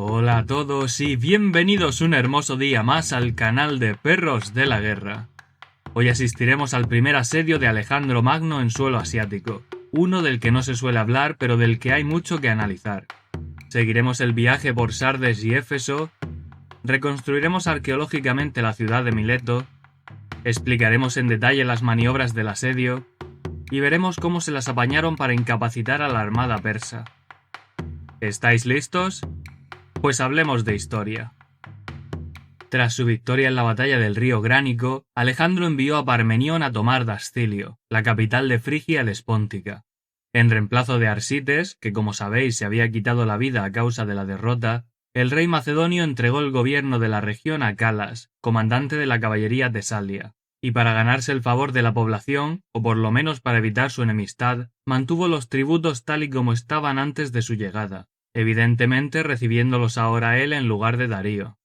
Hola a todos y bienvenidos un hermoso día más al canal de Perros de la Guerra. Hoy asistiremos al primer asedio de Alejandro Magno en suelo asiático, uno del que no se suele hablar pero del que hay mucho que analizar. Seguiremos el viaje por Sardes y Éfeso, reconstruiremos arqueológicamente la ciudad de Mileto, explicaremos en detalle las maniobras del asedio y veremos cómo se las apañaron para incapacitar a la armada persa. ¿Estáis listos? Pues hablemos de historia. Tras su victoria en la batalla del río Gránico, Alejandro envió a Parmenión a tomar Dascilio, la capital de Frigia Helespóntica. En reemplazo de Arsites, que como sabéis se había quitado la vida a causa de la derrota, el rey macedonio entregó el gobierno de la región a Calas, comandante de la caballería tesalia, y para ganarse el favor de la población, o por lo menos para evitar su enemistad, mantuvo los tributos tal y como estaban antes de su llegada, evidentemente recibiéndolos ahora él en lugar de Darío.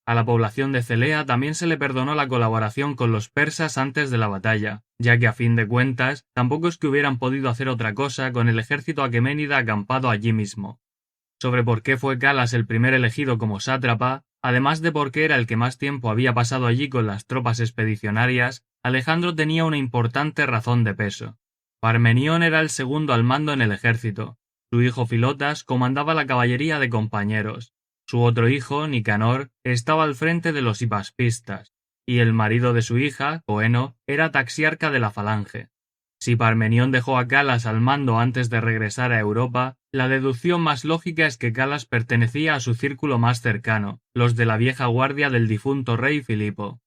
A la población de Celea también se le perdonó la colaboración con los persas antes de la batalla, ya que a fin de cuentas tampoco es que hubieran podido hacer otra cosa con el ejército aqueménida acampado allí mismo. Sobre por qué fue Calas el primer elegido como sátrapa, además de por qué era el que más tiempo había pasado allí con las tropas expedicionarias, Alejandro tenía una importante razón de peso. Parmenión era el segundo al mando en el ejército. Su hijo Filotas comandaba la caballería de compañeros. Su otro hijo, Nicanor, estaba al frente de los hipaspistas, y el marido de su hija, Coeno, era taxiarca de la falange. Si Parmenión dejó a Calas al mando antes de regresar a Europa, la deducción más lógica es que Calas pertenecía a su círculo más cercano, los de la vieja guardia del difunto rey Filipo.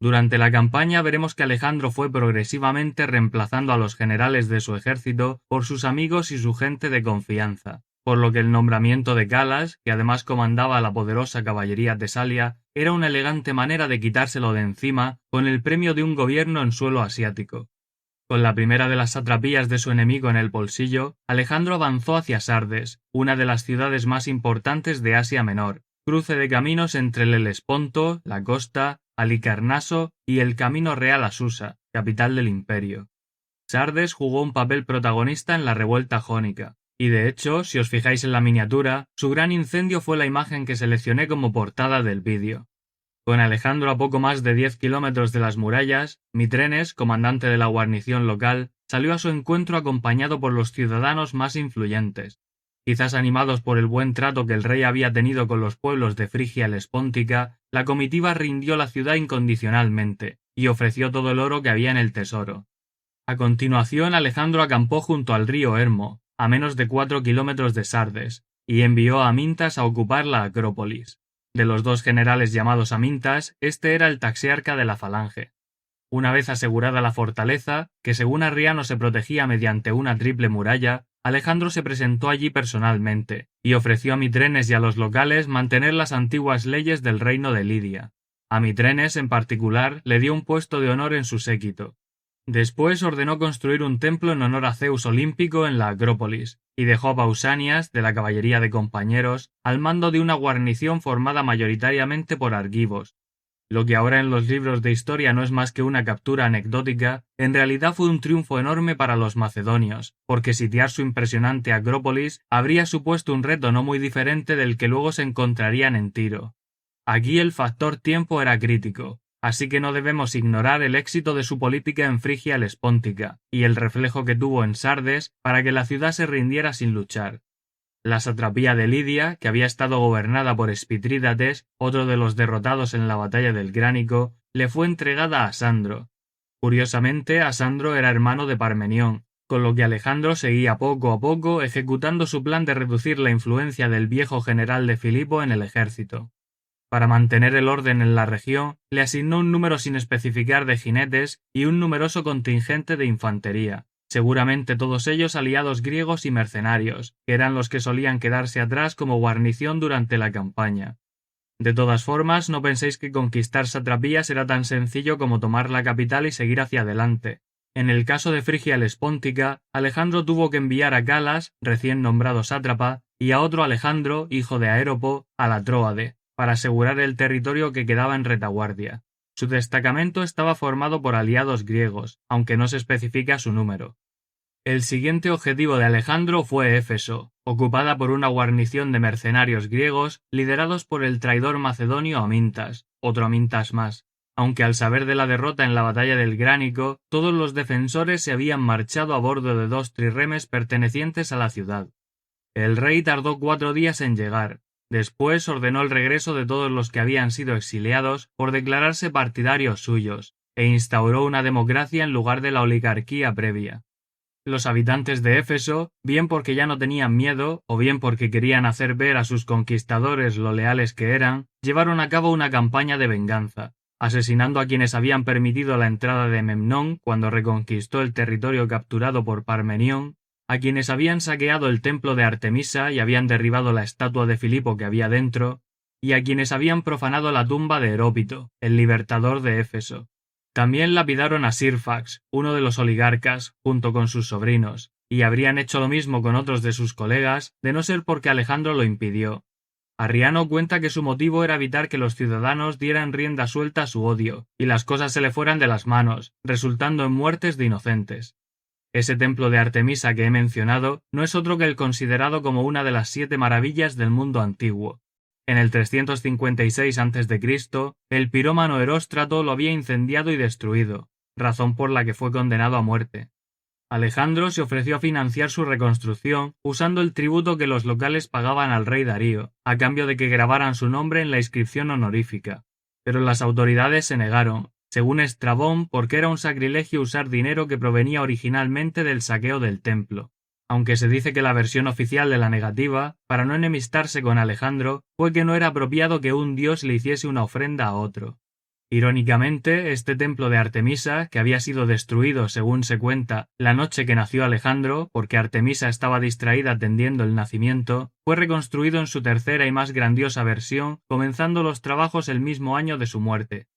Durante la campaña veremos que Alejandro fue progresivamente reemplazando a los generales de su ejército por sus amigos y su gente de confianza, por lo que el nombramiento de Calas, que además comandaba la poderosa caballería tesalia, era una elegante manera de quitárselo de encima con el premio de un gobierno en suelo asiático. Con la primera de las satrapías de su enemigo en el bolsillo, Alejandro avanzó hacia Sardes, una de las ciudades más importantes de Asia Menor, cruce de caminos entre el Helesponto, la costa, Halicarnaso y el camino real a Susa, capital del imperio. Sardes jugó un papel protagonista en la revuelta jónica, y de hecho, si os fijáis en la miniatura, su gran incendio fue la imagen que seleccioné como portada del vídeo. Con Alejandro a poco más de 10 kilómetros de las murallas, Mitrenes, comandante de la guarnición local, salió a su encuentro acompañado por los ciudadanos más influyentes. Quizás animados por el buen trato que el rey había tenido con los pueblos de Frigia Helespóntica, la comitiva rindió la ciudad incondicionalmente, y ofreció todo el oro que había en el tesoro. A continuación Alejandro acampó junto al río Hermo, a menos de 4 kilómetros de Sardes, y envió a Amintas a ocupar la Acrópolis. De los dos generales llamados Amintas, este era el taxiarca de la falange. Una vez asegurada la fortaleza, que según Arriano se protegía mediante una triple muralla, Alejandro se presentó allí personalmente, y ofreció a Mitrenes y a los locales mantener las antiguas leyes del reino de Lidia. A Mitrenes, en particular, le dio un puesto de honor en su séquito. Después ordenó construir un templo en honor a Zeus olímpico en la Acrópolis, y dejó a Pausanias, de la caballería de compañeros, al mando de una guarnición formada mayoritariamente por argivos. Lo que ahora en los libros de historia no es más que una captura anecdótica, en realidad fue un triunfo enorme para los macedonios, porque sitiar su impresionante Acrópolis habría supuesto un reto no muy diferente del que luego se encontrarían en Tiro. Aquí el factor tiempo era crítico, así que no debemos ignorar el éxito de su política en Frigia Helespóntica y el reflejo que tuvo en Sardes para que la ciudad se rindiera sin luchar. La satrapía de Lidia, que había estado gobernada por Espitrídates, otro de los derrotados en la batalla del Gránico, le fue entregada a Sandro. Curiosamente, Asandro era hermano de Parmenión, con lo que Alejandro seguía poco a poco ejecutando su plan de reducir la influencia del viejo general de Filipo en el ejército. Para mantener el orden en la región, le asignó un número sin especificar de jinetes y un numeroso contingente de infantería, seguramente todos ellos aliados griegos y mercenarios, que eran los que solían quedarse atrás como guarnición durante la campaña. De todas formas, no penséis que conquistar satrapías era tan sencillo como tomar la capital y seguir hacia adelante. En el caso de Frigia Helespóntica, Alejandro tuvo que enviar a Calas, recién nombrado sátrapa, y a otro Alejandro, hijo de Aéropo, a la Tróade, para asegurar el territorio que quedaba en retaguardia. Su destacamento estaba formado por aliados griegos, aunque no se especifica su número. El siguiente objetivo de Alejandro fue Éfeso, ocupada por una guarnición de mercenarios griegos liderados por el traidor macedonio Amintas, otro Amintas más, aunque al saber de la derrota en la batalla del Gránico, todos los defensores se habían marchado a bordo de 2 trirremes pertenecientes a la ciudad. El rey tardó 4 días en llegar. Después ordenó el regreso de todos los que habían sido exiliados por declararse partidarios suyos, e instauró una democracia en lugar de la oligarquía previa. Los habitantes de Éfeso, bien porque ya no tenían miedo, o bien porque querían hacer ver a sus conquistadores lo leales que eran, llevaron a cabo una campaña de venganza, asesinando a quienes habían permitido la entrada de Memnón cuando reconquistó el territorio capturado por Parmenión, a quienes habían saqueado el templo de Artemisa y habían derribado la estatua de Filipo que había dentro, y a quienes habían profanado la tumba de Herópito, el libertador de Éfeso. También lapidaron a Sirfax, uno de los oligarcas, junto con sus sobrinos, y habrían hecho lo mismo con otros de sus colegas, de no ser porque Alejandro lo impidió. Arriano cuenta que su motivo era evitar que los ciudadanos dieran rienda suelta a su odio, y las cosas se le fueran de las manos, resultando en muertes de inocentes. Ese templo de Artemisa que he mencionado no es otro que el considerado como una de las 7 maravillas del mundo antiguo. En el 356 a.C., el pirómano Heróstrato lo había incendiado y destruido, razón por la que fue condenado a muerte. Alejandro se ofreció a financiar su reconstrucción usando el tributo que los locales pagaban al rey Darío, a cambio de que grabaran su nombre en la inscripción honorífica. Pero las autoridades se negaron, según Estrabón, porque era un sacrilegio usar dinero que provenía originalmente del saqueo del templo. Aunque se dice que la versión oficial de la negativa, para no enemistarse con Alejandro, fue que no era apropiado que un dios le hiciese una ofrenda a otro. Irónicamente, este templo de Artemisa, que había sido destruido, según se cuenta, la noche que nació Alejandro, porque Artemisa estaba distraída atendiendo el nacimiento, fue reconstruido en su tercera y más grandiosa versión, comenzando los trabajos el mismo año de su muerte.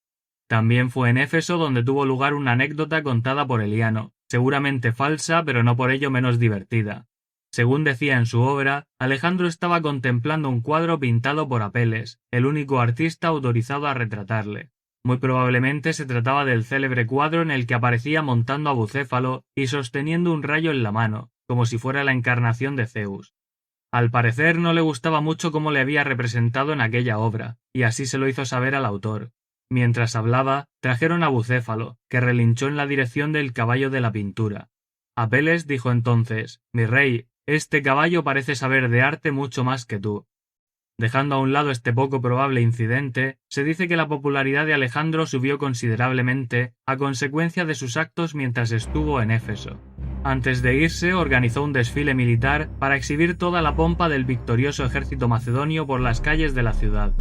También fue en Éfeso donde tuvo lugar una anécdota contada por Eliano, seguramente falsa pero no por ello menos divertida. Según decía en su obra, Alejandro estaba contemplando un cuadro pintado por Apeles, el único artista autorizado a retratarle. Muy probablemente se trataba del célebre cuadro en el que aparecía montando a Bucéfalo y sosteniendo un rayo en la mano, como si fuera la encarnación de Zeus. Al parecer no le gustaba mucho cómo le había representado en aquella obra, y así se lo hizo saber al autor. Mientras hablaba, trajeron a Bucéfalo, que relinchó en la dirección del caballo de la pintura. Apeles dijo entonces: «Mi rey, este caballo parece saber de arte mucho más que tú». Dejando a un lado este poco probable incidente, se dice que la popularidad de Alejandro subió considerablemente a consecuencia de sus actos mientras estuvo en Éfeso. Antes de irse, organizó un desfile militar para exhibir toda la pompa del victorioso ejército macedonio por las calles de la ciudad.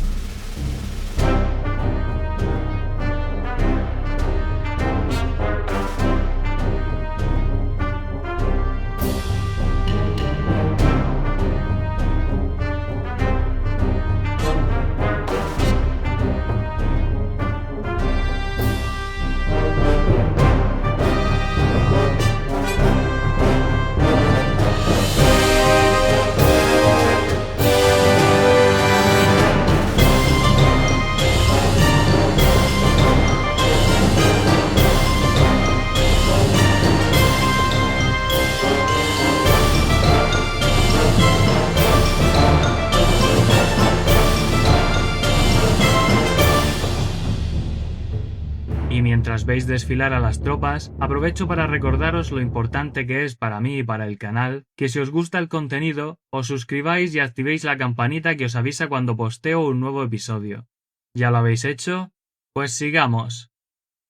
Y mientras veis desfilar a las tropas, aprovecho para recordaros lo importante que es para mí y para el canal, que si os gusta el contenido, os suscribáis y activéis la campanita que os avisa cuando posteo un nuevo episodio. ¿Ya lo habéis hecho? Pues sigamos.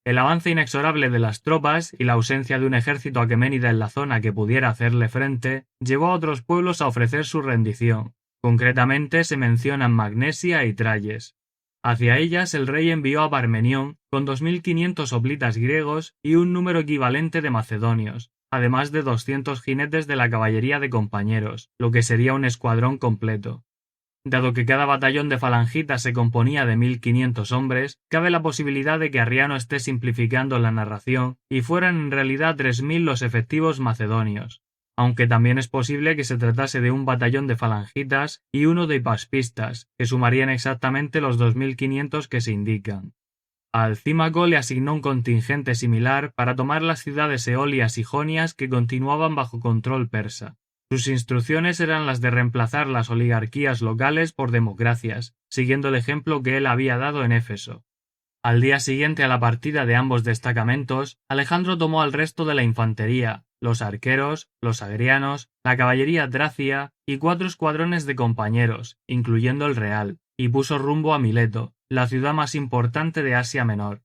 El avance inexorable de las tropas y la ausencia de un ejército aqueménida en la zona que pudiera hacerle frente, llevó a otros pueblos a ofrecer su rendición. Concretamente se mencionan Magnesia y Tralles. Hacia ellas el rey envió a Parmenión con 2.500 hoplitas griegos y un número equivalente de macedonios, además de 200 jinetes de la caballería de compañeros, lo que sería un escuadrón completo. Dado que cada batallón de falangitas se componía de 1.500 hombres, cabe la posibilidad de que Arriano esté simplificando la narración y fueran en realidad 3.000 los efectivos macedonios, aunque también es posible que se tratase de un batallón de falangitas y uno de hipaspistas, que sumarían exactamente los 2.500 que se indican. A Alcímaco le asignó un contingente similar para tomar las ciudades eolias y jonias que continuaban bajo control persa. Sus instrucciones eran las de reemplazar las oligarquías locales por democracias, siguiendo el ejemplo que él había dado en Éfeso. Al día siguiente a la partida de ambos destacamentos, Alejandro tomó al resto de la infantería, los arqueros, los agrianos, la caballería tracia y 4 escuadrones de compañeros, incluyendo el real, y puso rumbo a Mileto, la ciudad más importante de Asia Menor.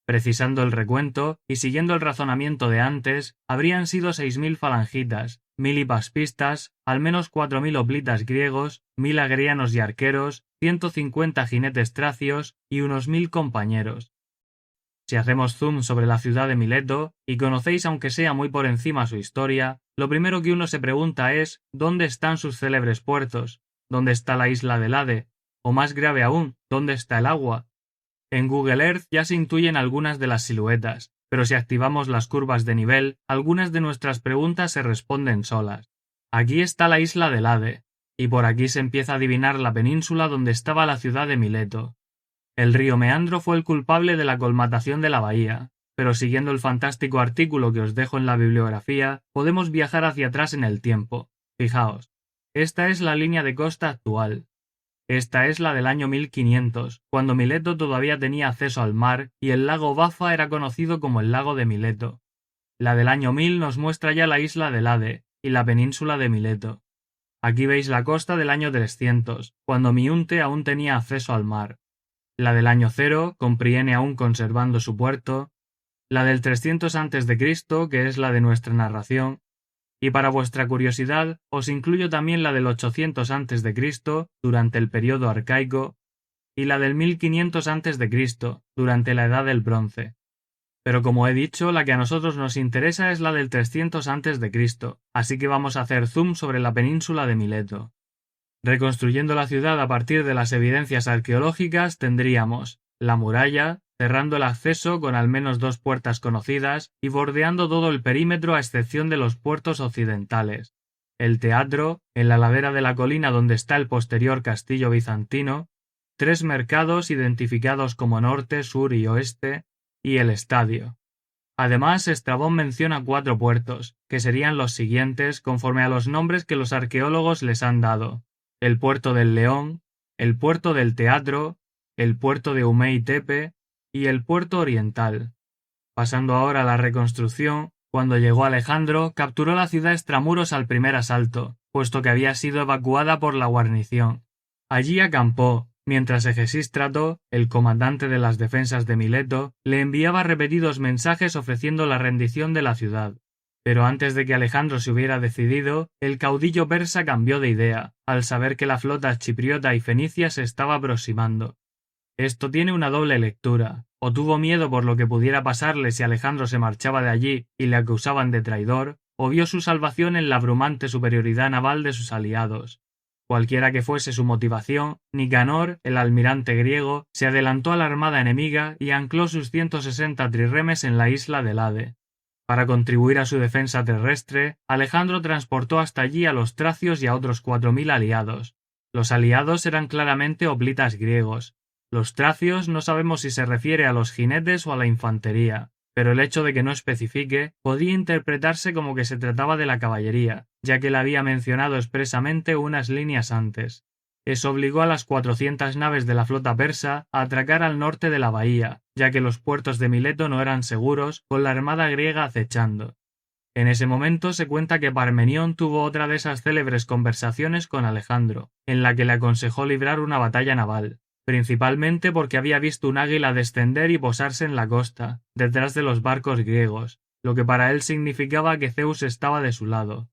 Precisando el recuento, y siguiendo el razonamiento de antes, habrían sido 6.000 falangitas, 1.000 hipaspistas, al menos 4.000 hoplitas griegos, 1.000 agrianos y arqueros, 150 jinetes tracios y unos 1.000 compañeros. Si hacemos zoom sobre la ciudad de Mileto, y conocéis aunque sea muy por encima su historia, lo primero que uno se pregunta es ¿dónde están sus célebres puertos? ¿Dónde está la isla del Hade? O más grave aún, ¿dónde está el agua? En Google Earth ya se intuyen algunas de las siluetas, pero si activamos las curvas de nivel, algunas de nuestras preguntas se responden solas. Aquí está la isla del Hade, y por aquí se empieza a adivinar la península donde estaba la ciudad de Mileto. El río Meandro fue el culpable de la colmatación de la bahía, pero siguiendo el fantástico artículo que os dejo en la bibliografía, podemos viajar hacia atrás en el tiempo. Fijaos, esta es la línea de costa actual. Esta es la del año 1500, cuando Mileto todavía tenía acceso al mar y el lago Bafa era conocido como el lago de Mileto. La del año 1000 nos muestra ya la isla del Hade y la península de Mileto. Aquí veis la costa del año 300, cuando Miunte aún tenía acceso al mar. La del año 0, con Priene aún conservando su puerto. La del 300 a.C., que es la de nuestra narración. Y para vuestra curiosidad, os incluyo también la del 800 a.C., durante el periodo arcaico, y la del 1500 a.C., durante la Edad del Bronce. Pero como he dicho, la que a nosotros nos interesa es la del 300 a.C., así que vamos a hacer zoom sobre la península de Mileto. Reconstruyendo la ciudad a partir de las evidencias arqueológicas tendríamos la muralla, cerrando el acceso con al menos 2 puertas conocidas y bordeando todo el perímetro a excepción de los puertos occidentales. El teatro, en la ladera de la colina donde está el posterior castillo bizantino, 3 mercados identificados como norte, sur y oeste, y el estadio. Además, Estrabón menciona 4 puertos, que serían los siguientes conforme a los nombres que los arqueólogos les han dado: el puerto del León, el puerto del Teatro, el puerto de Umei Tepe y el puerto oriental. Pasando ahora a la reconstrucción, cuando llegó Alejandro, capturó la ciudad extramuros al primer asalto, puesto que había sido evacuada por la guarnición. Allí acampó, mientras Egesístrato, el comandante de las defensas de Mileto, le enviaba repetidos mensajes ofreciendo la rendición de la ciudad. Pero antes de que Alejandro se hubiera decidido, el caudillo persa cambió de idea, al saber que la flota chipriota y fenicia se estaba aproximando. Esto tiene una doble lectura. O tuvo miedo por lo que pudiera pasarle si Alejandro se marchaba de allí y le acusaban de traidor, o vio su salvación en la abrumante superioridad naval de sus aliados. Cualquiera que fuese su motivación, Nicanor, el almirante griego, se adelantó a la armada enemiga y ancló sus 160 trirremes en la isla del Hade. Para contribuir a su defensa terrestre, Alejandro transportó hasta allí a los tracios y a otros 4.000 aliados. Los aliados eran claramente hoplitas griegos. Los tracios no sabemos si se refiere a los jinetes o a la infantería, pero el hecho de que no especifique podía interpretarse como que se trataba de la caballería, ya que la había mencionado expresamente unas líneas antes. Eso obligó a las 400 naves de la flota persa a atracar al norte de la bahía, ya que los puertos de Mileto no eran seguros, con la armada griega acechando. En ese momento se cuenta que Parmenión tuvo otra de esas célebres conversaciones con Alejandro, en la que le aconsejó librar una batalla naval, principalmente porque había visto un águila descender y posarse en la costa, detrás de los barcos griegos, lo que para él significaba que Zeus estaba de su lado.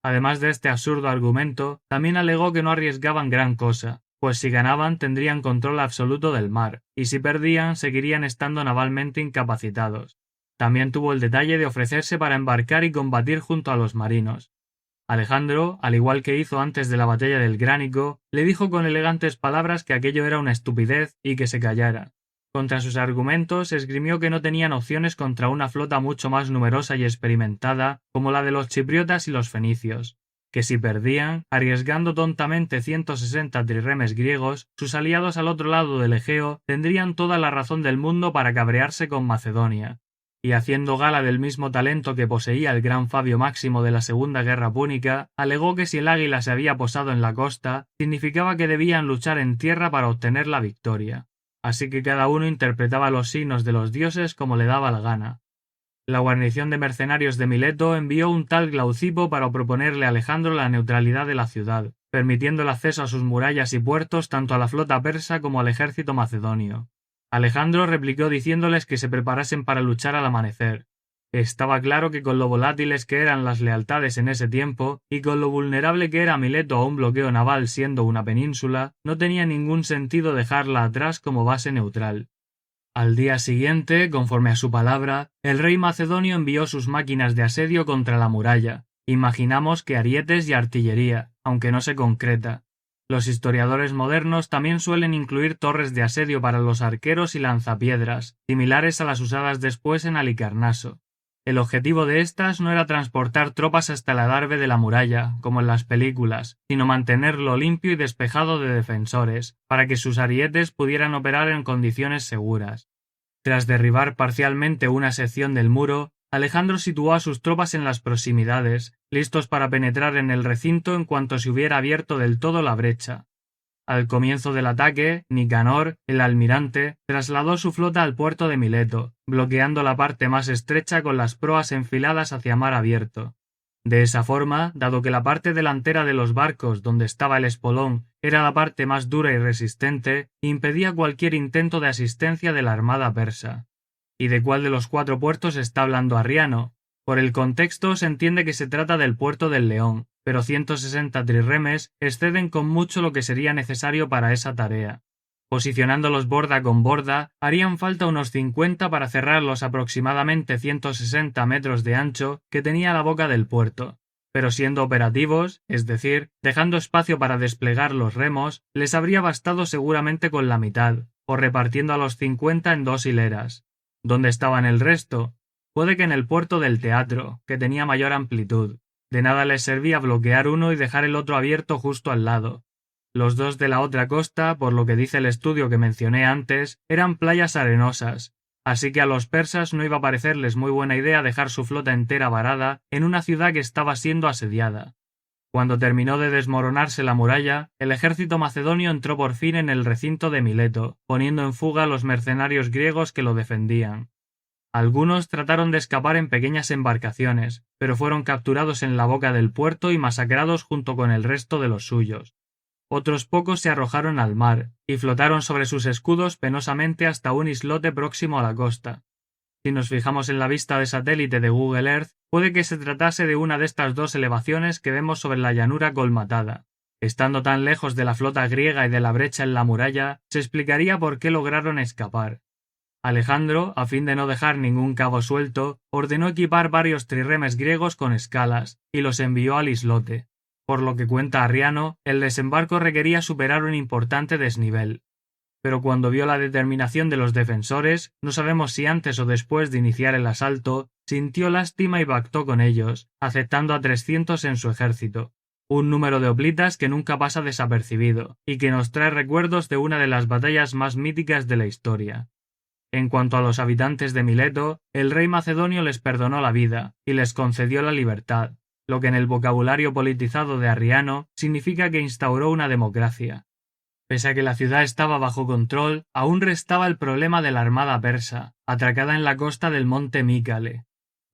Además de este absurdo argumento, también alegó que no arriesgaban gran cosa, pues si ganaban tendrían control absoluto del mar, y si perdían seguirían estando navalmente incapacitados. También tuvo el detalle de ofrecerse para embarcar y combatir junto a los marinos. Alejandro, al igual que hizo antes de la batalla del Gránico, le dijo con elegantes palabras que aquello era una estupidez y que se callara. Contra sus argumentos esgrimió que no tenían opciones contra una flota mucho más numerosa y experimentada como la de los chipriotas y los fenicios. que si perdían, arriesgando tontamente 160 trirremes griegos, sus aliados al otro lado del Egeo tendrían toda la razón del mundo para cabrearse con Macedonia. Y haciendo gala del mismo talento que poseía el gran Fabio Máximo de la Segunda Guerra Púnica, alegó que si el águila se había posado en la costa, significaba que debían luchar en tierra para obtener la victoria. Así que cada uno interpretaba los signos de los dioses como le daba la gana. La guarnición de mercenarios de Mileto envió un tal Glaucipo para proponerle a Alejandro la neutralidad de la ciudad, permitiendo el acceso a sus murallas y puertos tanto a la flota persa como al ejército macedonio. Alejandro replicó diciéndoles que se preparasen para luchar al amanecer. Estaba claro que con lo volátiles que eran las lealtades en ese tiempo, y con lo vulnerable que era Mileto a un bloqueo naval siendo una península, no tenía ningún sentido dejarla atrás como base neutral. Al día siguiente, conforme a su palabra, el rey macedonio envió sus máquinas de asedio contra la muralla. Imaginamos que arietes y artillería, aunque no se concreta. Los historiadores modernos también suelen incluir torres de asedio para los arqueros y lanzapiedras, similares a las usadas después en Halicarnaso. El objetivo de estas no era transportar tropas hasta el adarve de la muralla, como en las películas, sino mantenerlo limpio y despejado de defensores, para que sus arietes pudieran operar en condiciones seguras. Tras derribar parcialmente una sección del muro, Alejandro situó a sus tropas en las proximidades, listos para penetrar en el recinto en cuanto se hubiera abierto del todo la brecha. Al comienzo del ataque, Nicanor, el almirante, trasladó su flota al puerto de Mileto, bloqueando la parte más estrecha con las proas enfiladas hacia mar abierto. De esa forma, dado que la parte delantera de los barcos donde estaba el espolón era la parte más dura y resistente, impedía cualquier intento de asistencia de la armada persa. ¿Y de cuál de los 4 puertos está hablando Arriano? Por el contexto se entiende que se trata del puerto del León, pero 160 trirremes exceden con mucho lo que sería necesario para esa tarea. Posicionándolos borda con borda, harían falta unos 50 para cerrar los aproximadamente 160 metros de ancho que tenía la boca del puerto. Pero siendo operativos, es decir, dejando espacio para desplegar los remos, les habría bastado seguramente con la mitad, o repartiendo a los 50 en 2 hileras. ¿Dónde estaban el resto? Puede que en el puerto del Teatro, que tenía mayor amplitud. De nada les servía bloquear uno y dejar el otro abierto justo al lado. Los 2 de la otra costa, por lo que dice el estudio que mencioné antes, eran playas arenosas, así que a los persas no iba a parecerles muy buena idea dejar su flota entera varada en una ciudad que estaba siendo asediada. Cuando terminó de desmoronarse la muralla, el ejército macedonio entró por fin en el recinto de Mileto, poniendo en fuga a los mercenarios griegos que lo defendían. Algunos trataron de escapar en pequeñas embarcaciones, pero fueron capturados en la boca del puerto y masacrados junto con el resto de los suyos. Otros pocos se arrojaron al mar, y flotaron sobre sus escudos penosamente hasta un islote próximo a la costa. Si nos fijamos en la vista de satélite de Google Earth, puede que se tratase de una de estas 2 elevaciones que vemos sobre la llanura colmatada. Estando tan lejos de la flota griega y de la brecha en la muralla, se explicaría por qué lograron escapar. Alejandro, a fin de no dejar ningún cabo suelto, ordenó equipar varios trirremes griegos con escalas, y los envió al islote. Por lo que cuenta Arriano, el desembarco requería superar un importante desnivel. Pero cuando vio la determinación de los defensores, no sabemos si antes o después de iniciar el asalto, sintió lástima y pactó con ellos, aceptando a 300 en su ejército. Un número de hoplitas que nunca pasa desapercibido, y que nos trae recuerdos de una de las batallas más míticas de la historia. En cuanto a los habitantes de Mileto, el rey macedonio les perdonó la vida, y les concedió la libertad, lo que en el vocabulario politizado de Arriano significa que instauró una democracia. Pese a que la ciudad estaba bajo control, aún restaba el problema de la armada persa, atracada en la costa del monte Mícale.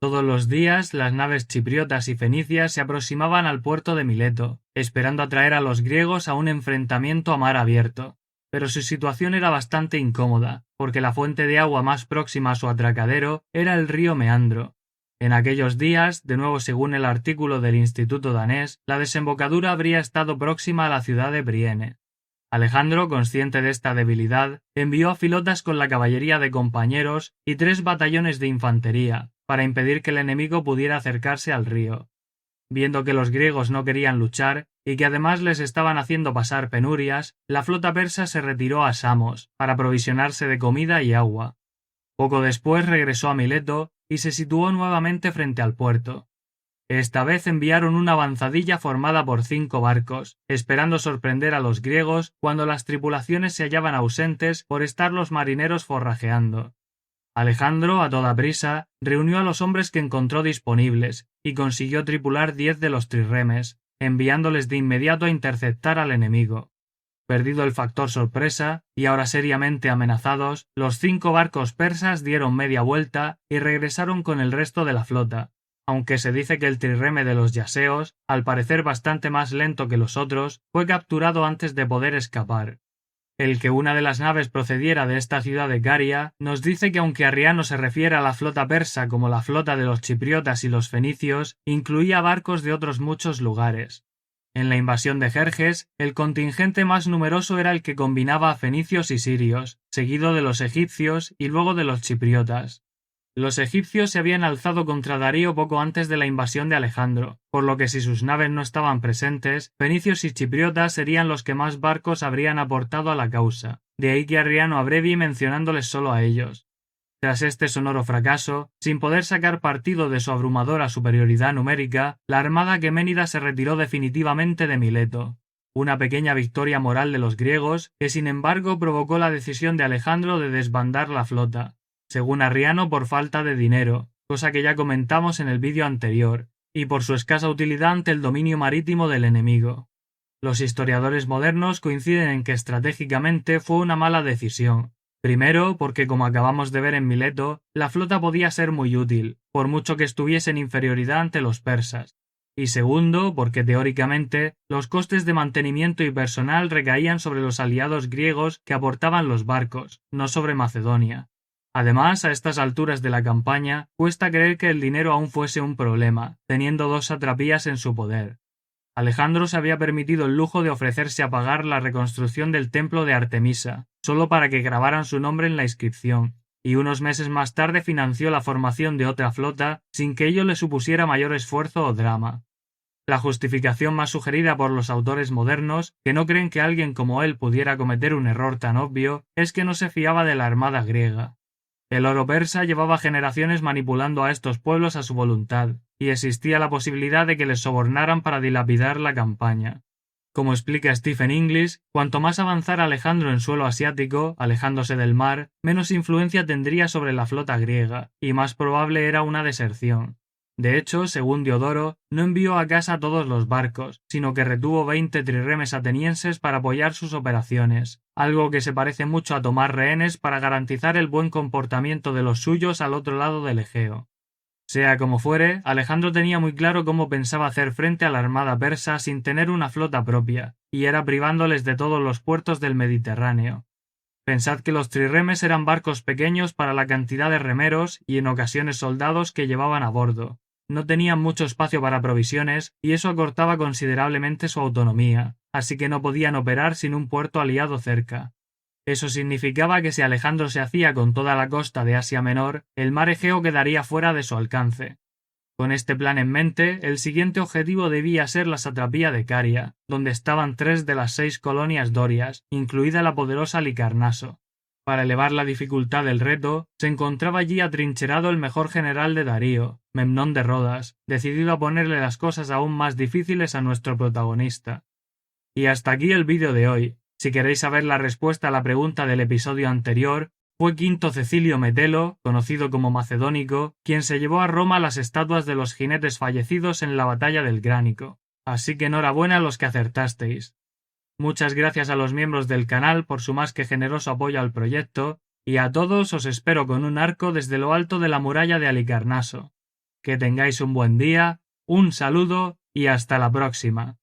Todos los días las naves chipriotas y fenicias se aproximaban al puerto de Mileto, esperando atraer a los griegos a un enfrentamiento a mar abierto. Pero su situación era bastante incómoda, porque la fuente de agua más próxima a su atracadero era el río Meandro. En aquellos días, de nuevo según el artículo del Instituto danés, la desembocadura habría estado próxima a la ciudad de Brienne. Alejandro, consciente de esta debilidad, envió a filotas con la caballería de compañeros y 3 batallones de infantería, para impedir que el enemigo pudiera acercarse al río. Viendo que los griegos no querían luchar, y que además les estaban haciendo pasar penurias, la flota persa se retiró a Samos, para aprovisionarse de comida y agua. Poco después regresó a Mileto, y se situó nuevamente frente al puerto. Esta vez enviaron una avanzadilla formada por 5 barcos, esperando sorprender a los griegos cuando las tripulaciones se hallaban ausentes por estar los marineros forrajeando. Alejandro, a toda prisa, reunió a los hombres que encontró disponibles y consiguió tripular 10 de los trirremes, enviándoles de inmediato a interceptar al enemigo. Perdido el factor sorpresa, y ahora seriamente amenazados, los 5 barcos persas dieron media vuelta y regresaron con el resto de la flota, aunque se dice que el trirreme de los yaseos, al parecer bastante más lento que los otros, fue capturado antes de poder escapar. El que una de las naves procediera de esta ciudad de Caria nos dice que aunque Arriano se refiere a la flota persa como la flota de los chipriotas y los fenicios, incluía barcos de otros muchos lugares. En la invasión de Jerjes, el contingente más numeroso era el que combinaba a fenicios y sirios, seguido de los egipcios y luego de los chipriotas. Los egipcios se habían alzado contra Darío poco antes de la invasión de Alejandro, por lo que si sus naves no estaban presentes, fenicios y chipriotas serían los que más barcos habrían aportado a la causa, de ahí que Arriano abrevi mencionándoles solo a ellos. Tras este sonoro fracaso, sin poder sacar partido de su abrumadora superioridad numérica, la armada aqueménida se retiró definitivamente de Mileto. Una pequeña victoria moral de los griegos, que sin embargo provocó la decisión de Alejandro de desbandar la flota, según Arriano por falta de dinero, cosa que ya comentamos en el vídeo anterior, y por su escasa utilidad ante el dominio marítimo del enemigo. Los historiadores modernos coinciden en que estratégicamente fue una mala decisión. Primero, porque como acabamos de ver en Mileto, la flota podía ser muy útil, por mucho que estuviese en inferioridad ante los persas. Y segundo, porque teóricamente los costes de mantenimiento y personal recaían sobre los aliados griegos que aportaban los barcos, no sobre Macedonia. Además, a estas alturas de la campaña, cuesta creer que el dinero aún fuese un problema, teniendo 2 satrapías en su poder. Alejandro se había permitido el lujo de ofrecerse a pagar la reconstrucción del templo de Artemisa, solo para que grabaran su nombre en la inscripción, y unos meses más tarde financió la formación de otra flota sin que ello le supusiera mayor esfuerzo o drama. La justificación más sugerida por los autores modernos, que no creen que alguien como él pudiera cometer un error tan obvio, es que no se fiaba de la armada griega. El oro persa llevaba generaciones manipulando a estos pueblos a su voluntad, y existía la posibilidad de que les sobornaran para dilapidar la campaña. Como explica Stephen Inglis, cuanto más avanzara Alejandro en suelo asiático, alejándose del mar, menos influencia tendría sobre la flota griega, y más probable era una deserción. De hecho, según Diodoro, no envió a casa todos los barcos, sino que retuvo 20 trirremes atenienses para apoyar sus operaciones, algo que se parece mucho a tomar rehenes para garantizar el buen comportamiento de los suyos al otro lado del Egeo. Sea como fuere, Alejandro tenía muy claro cómo pensaba hacer frente a la armada persa sin tener una flota propia, y era privándoles de todos los puertos del Mediterráneo. Pensad que los trirremes eran barcos pequeños para la cantidad de remeros y en ocasiones soldados que llevaban a bordo. No tenían mucho espacio para provisiones y eso acortaba considerablemente su autonomía, así que no podían operar sin un puerto aliado cerca. Eso significaba que si Alejandro se hacía con toda la costa de Asia Menor, el mar Egeo quedaría fuera de su alcance. Con este plan en mente, el siguiente objetivo debía ser la satrapía de Caria, donde estaban 3 de las 6 colonias dorias, incluida la poderosa Licarnaso. Para elevar la dificultad del reto, se encontraba allí atrincherado el mejor general de Darío, Memnón de Rodas, decidido a ponerle las cosas aún más difíciles a nuestro protagonista. Y hasta aquí el vídeo de hoy. Si queréis saber la respuesta a la pregunta del episodio anterior, fue Quinto Cecilio Metelo, conocido como Macedónico, quien se llevó a Roma las estatuas de los jinetes fallecidos en la batalla del Gránico. Así que enhorabuena a los que acertasteis. Muchas gracias a los miembros del canal por su más que generoso apoyo al proyecto, y a todos os espero con un arco desde lo alto de la muralla de Halicarnaso. Que tengáis un buen día, un saludo y hasta la próxima.